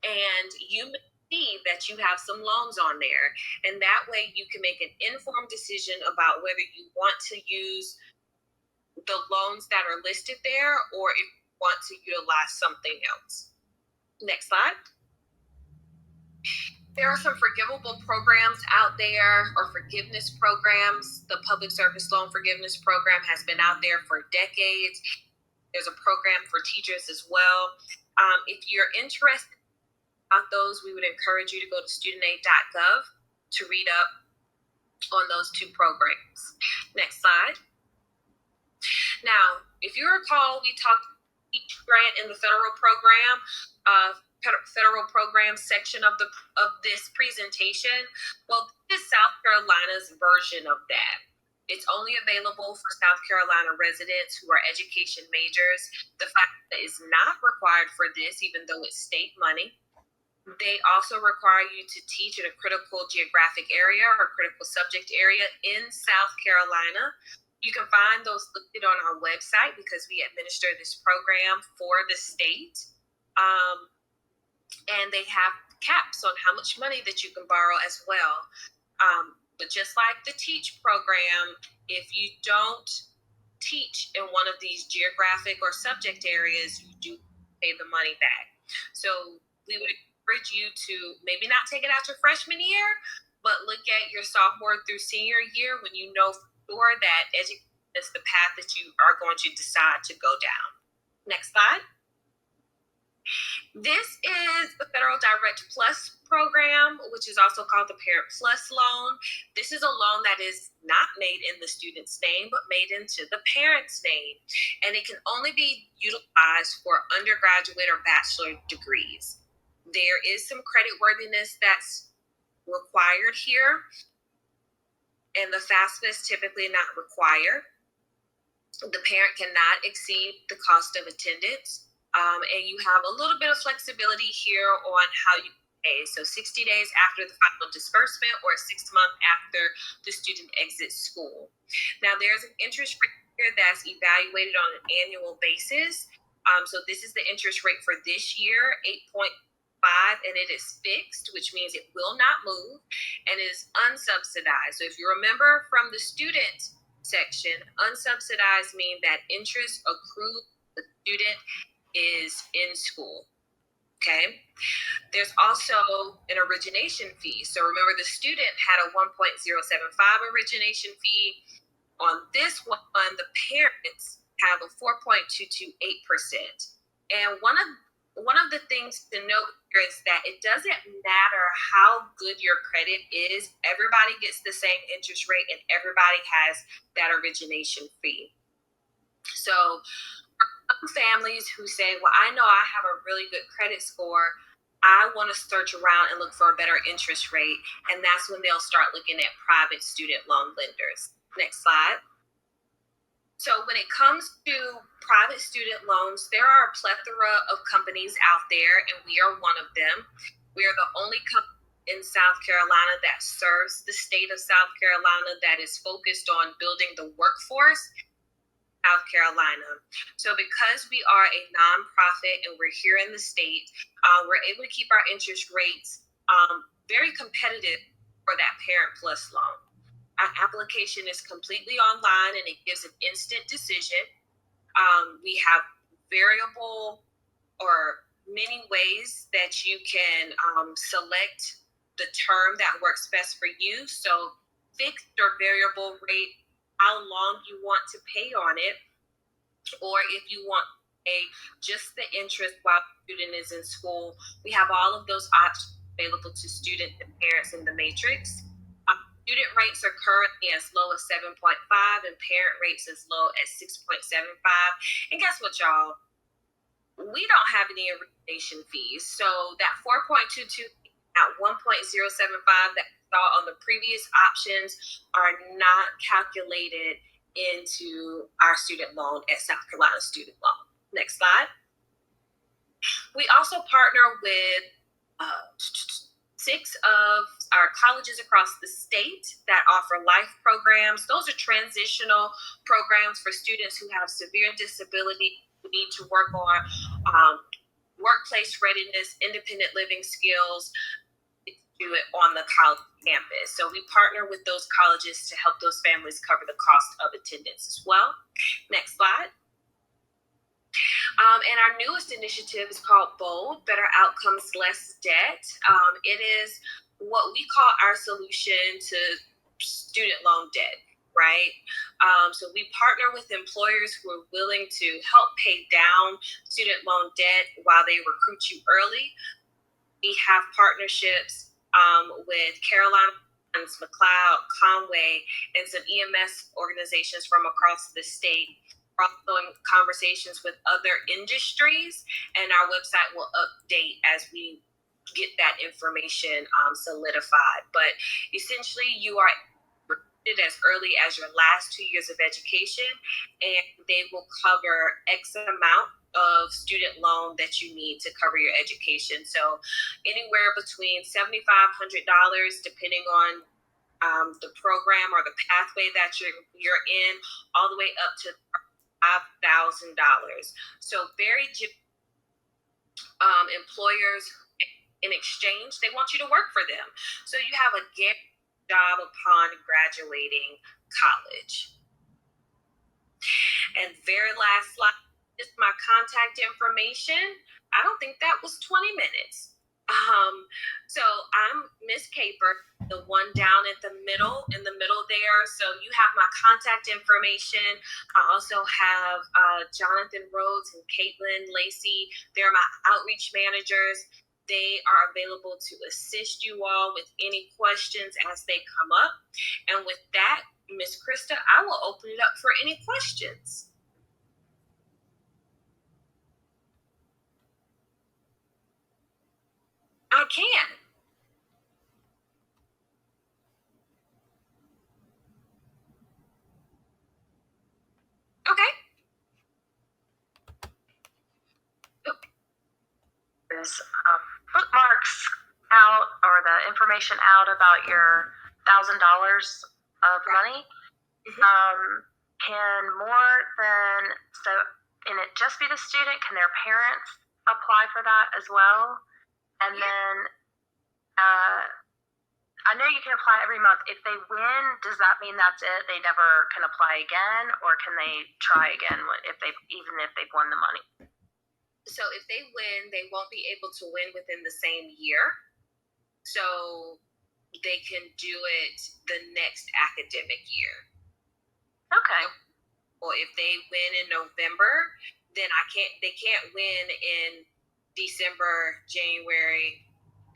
And you may see that you have some loans on there, and that way you can make an informed decision about whether you want to use the loans that are listed there or if you want to utilize something else. Next slide. There are some forgivable programs out there, or forgiveness programs. The Public Service Loan Forgiveness Program has been out there for decades. There's a program for teachers as well. If you're interested about those, we would encourage you to go to studentaid.gov to read up on those two programs. Next slide. Now, if you recall, we talked each grant in the federal program section of this presentation. Well, this is South Carolina's version of that. It's only available for South Carolina residents who are education majors. The fact that it's not required for this, even though it's state money. They also require you to teach in a critical geographic area or critical subject area in South Carolina. You can find those listed on our website because we administer this program for the state. And they have caps on how much money that you can borrow as well. But just like the TEACH program, if you don't teach in one of these geographic or subject areas, you do pay the money back. So we would encourage you to maybe not take it out your freshman year, but look at your sophomore through senior year when you know for sure that education is the path that you are going to decide to go down. Next slide. This is the Federal Direct Plus program, which is also called the Parent Plus loan. This is a loan that is not made in the student's name, but made into the parent's name. And it can only be utilized for undergraduate or bachelor degrees. There is some creditworthiness that's required here, and the FAFSA is typically not required. The parent cannot exceed the cost of attendance. And you have a little bit of flexibility here on how you pay. So 60 days after the final disbursement or 6 months after the student exits school. Now, there's an interest rate here that's evaluated on an annual basis. So this is the interest rate for this year, and it is fixed, which means it will not move, and is unsubsidized. So if you remember from the student section, unsubsidized means that interest accrued the student is in school. Okay. There's also an origination fee. So remember, the student had a 1.075 origination fee. On this one, the parents have a 4.228%. And one of the things to note here is that it doesn't matter how good your credit is, everybody gets the same interest rate and everybody has that origination fee. So some families who say, well, I know I have a really good credit score, I want to search around and look for a better interest rate, and that's when they'll start looking at private student loan lenders. Next slide. So when it comes to private student loans, there are a plethora of companies out there, and we are one of them. We are the only company in South Carolina that serves the state of South Carolina that is focused on building the workforce in South Carolina. So because we are a nonprofit and we're here in the state, we're able to keep our interest rates very competitive for that Parent Plus loan. Our application is completely online and it gives an instant decision. We have variable or many ways that you can select the term that works best for you. So fixed or variable rate, how long you want to pay on it, or if you want just the interest while the student is in school. We have all of those options available to students and parents in the matrix. Student rates are currently as low as 7.5 and parent rates as low as 6.75. And guess what, y'all? We don't have any origination fees. So that 4.22 at 1.075 that we saw on the previous options are not calculated into our student loan at South Carolina Student Loan. Next slide. We also partner with 6 of our colleges across the state that offer life programs. Those are transitional programs for students who have severe disability, who need to work on workplace readiness, independent living skills, do it on the college campus. So we partner with those colleges to help those families cover the cost of attendance as well. Next slide. And our newest initiative is called BOLD, Better Outcomes, Less Debt. It is what we call our solution to student loan debt, right? So we partner with employers who are willing to help pay down student loan debt while they recruit you early. We have partnerships with Carolina, McLeod, Conway, and some EMS organizations from across the state. We're also in conversations with other industries, and our website will update as we get that information solidified. But essentially, you are recruited as early as your last 2 years of education, and they will cover X amount of student loan that you need to cover your education. So anywhere between $7,500, depending on the program or the pathway that you're in, all the way up to $5,000. So very employers, in exchange, they want you to work for them. So you have a guaranteed job upon graduating college. And very last slide is my contact information. I don't think that was 20 minutes. So I'm Miss Caper, the one down in the middle there. So you have my contact information. I also have Jonathan Rhodes and Caitlin Lacey. They're my outreach managers. They are available to assist you all with any questions as they come up. And with that, Miss Krista, I will open it up for any questions. I can. Okay. There's bookmarks out or the information out about your $1,000 of money. Can more than so? Can it just be the student? Can their parents apply for that as well? And then I know you can apply every month. If they win, does that mean that's it? They never can apply again, or can they try again even if they've won the money? So if they win, they won't be able to win within the same year. So they can do it the next academic year. Okay. Or if they win in November, then they can't win in December, January,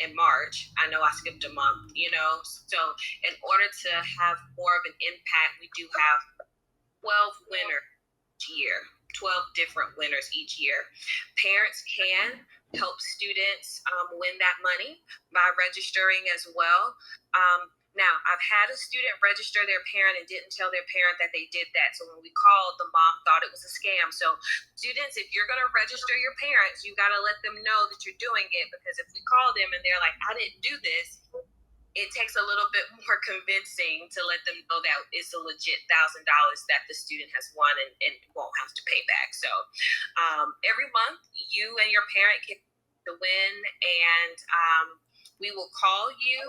and March. I know I skipped a month, So in order to have more of an impact, we do have 12 winners each year, 12 different winners each year. Parents can help students win that money by registering as well. Now, I've had a student register their parent and didn't tell their parent that they did that. So when we called, the mom thought it was a scam. So students, if you're going to register your parents, you got to let them know that you're doing it, because if we call them and they're like, I didn't do this, it takes a little bit more convincing to let them know that it's a legit $1,000 that the student has won and won't have to pay back. So every month, you and your parent can win, and we will call you,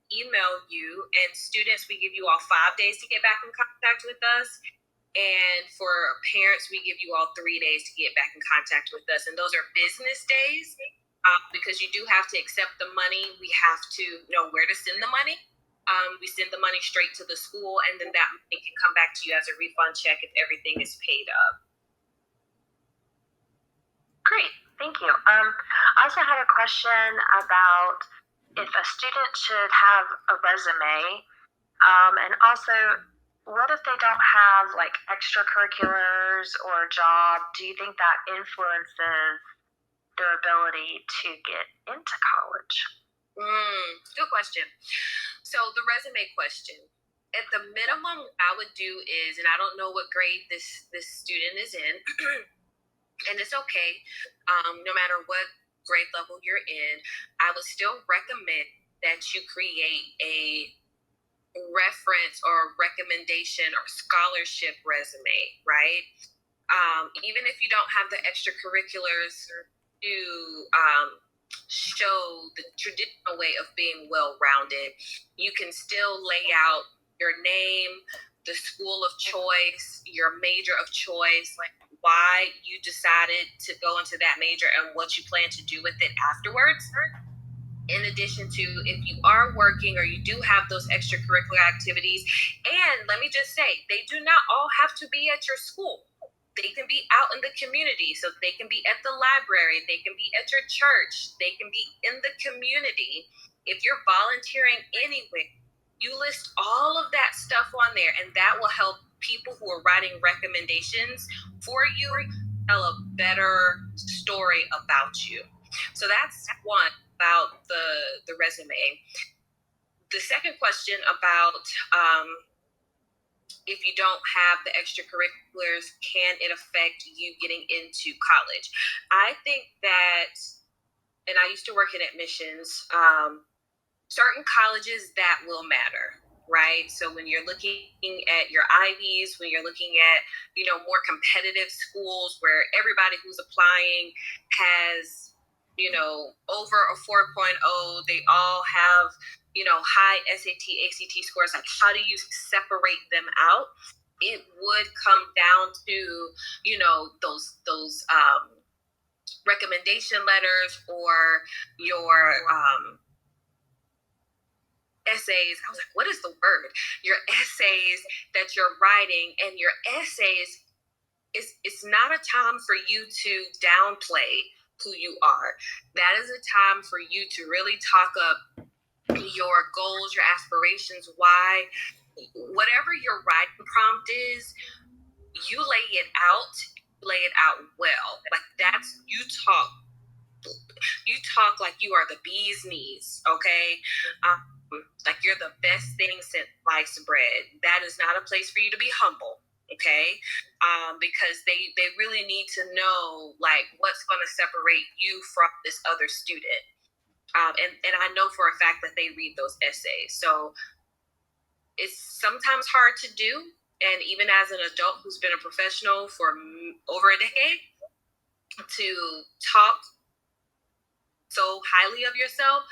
email you, and students, we give you all 5 days to get back in contact with us. And for parents, we give you all 3 days to get back in contact with us. And those are business days. Because you do have to accept the money, we have to know where to send the money. We send the money straight to the school, and then that money can come back to you as a refund check if everything is paid up. Great, thank you. I also had a question about if a student should have a resume, and also what if they don't have like extracurriculars or a job? Do you think that influences their ability to get into college? Good question. So the resume question. At the minimum, what I would do is, and I don't know what grade this student is in, and it's okay, no matter what grade level you're in, I would still recommend that you create a reference or recommendation or scholarship resume, right? Even if you don't have the extracurriculars to show the traditional way of being well-rounded, you can still lay out your name, the school of choice, your major of choice, like why you decided to go into that major and what you plan to do with it afterwards. In addition to, if you are working or you do have those extracurricular activities, and let me just say, they do not all have to be at your school. They can be out in the community. So they can be at the library, they can be at your church, they can be in the community. If you're volunteering anywhere, you list all of that stuff on there, and that will help people who are writing recommendations for you tell a better story about you. So that's one about the resume. The second question about if you don't have the extracurriculars, can it affect you getting into college? I think that, and I used to work in admissions, certain colleges that will matter, right? So when you're looking at your Ivies, when you're looking at, more competitive schools where everybody who's applying has, over a 4.0, they all have, high SAT, ACT scores. Like, how do you separate them out? It would come down to, those recommendation letters or your essays. I was like, what is the word? Your essays that you're writing, and your essays, it's not a time for you to downplay who you are. That is a time for you to really talk up your goals, your aspirations, why, whatever your writing prompt is, you lay it out well. Like, that's, you talk like you are the bee's knees, okay? Like you're the best thing since sliced bread. That is not a place for you to be humble, okay? Because they really need to know, like, what's going to separate you from this other student. And I know for a fact that they read those essays. So it's sometimes hard to do. And even as an adult who's been a professional for over a decade, to talk so highly of yourself.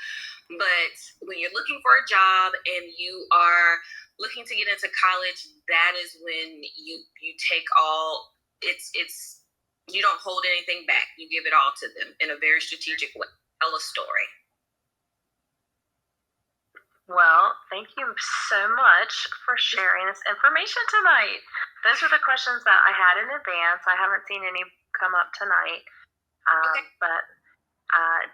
But when you're looking for a job and you are looking to get into college, that is when you take all, it's you don't hold anything back. You give it all to them in a very strategic way. Tell a story. Well, thank you so much for sharing this information tonight. Those are the questions that I had in advance. I haven't seen any come up tonight. Okay. But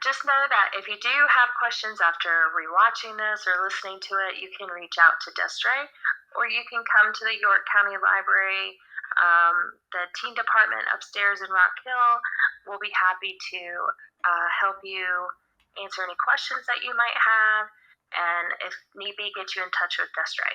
just know that if you do have questions after rewatching this or listening to it, you can reach out to Destra, or you can come to the York County Library. The teen department upstairs in Rock Hill will be happy to help you answer any questions that you might have, and if need be, get you in touch with Destra.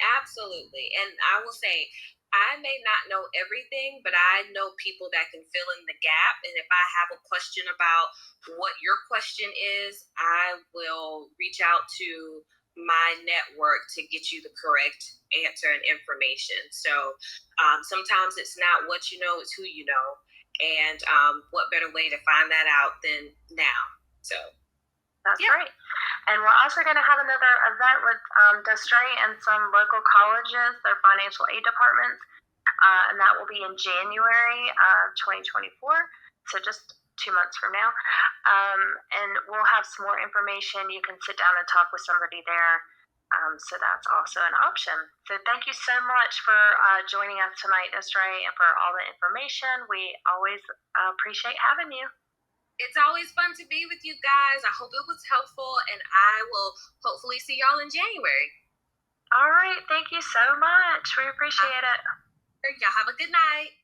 Absolutely. And I will say, I may not know everything, but I know people that can fill in the gap. And if I have a question about what your question is, I will reach out to my network to get you the correct answer and information. So sometimes it's not what you know, it's who you know. And what better way to find that out than now? So that's right. And we're also going to have another event with Destra and some local colleges, their financial aid departments, and that will be in January of 2024, so just 2 months from now. And we'll have some more information. You can sit down and talk with somebody there. So that's also an option. So thank you so much for joining us tonight, Destra, and for all the information. We always appreciate having you. It's always fun to be with you guys. I hope it was helpful, and I will hopefully see y'all in January. All right. Thank you so much. We appreciate it. Y'all have a good night.